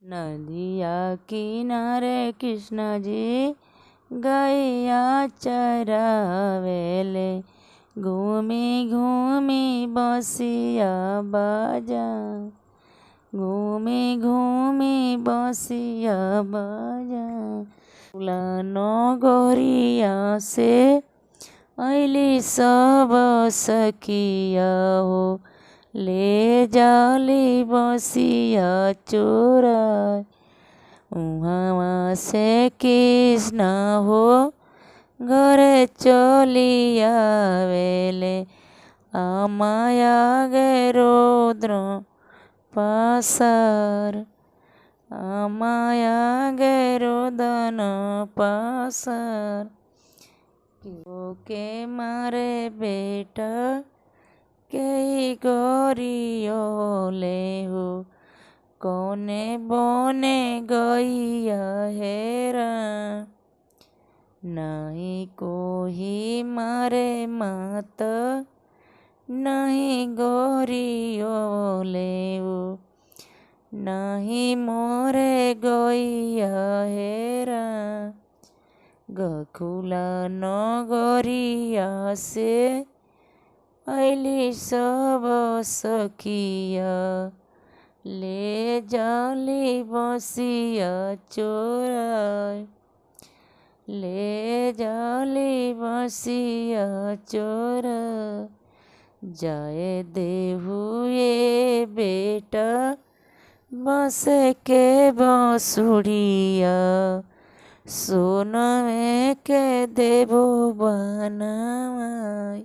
नदिया किनारे कृष्ण जी गैया चरावेले, घूमी घूमी बसिया बाजा, घूमी घूमी बसिया बाजा। फुलानो गोरिया से ऐली सब सखिया हो, ले जाली बसिया चोराय। उहाँ से कृष्ण हो घरे चली आवेले, आमाया गे रुद्र पासार, आमाया गे रुदन पासार। के मारे बेटा कई गोरियोले हो, कोने बोने गैया हेरा। नहीं कोही मारे मात, नहीं गोरियोले हो, नहीं मोरे गैया हेरा। गखुला नगरिया से ऐली सब सखिया, ले जाली बसिया चोराय, ले जाली बसिया चोराय। जाए देहु ये बेटा बस के बसुड़िया, सोनमे के देबो बनावाय।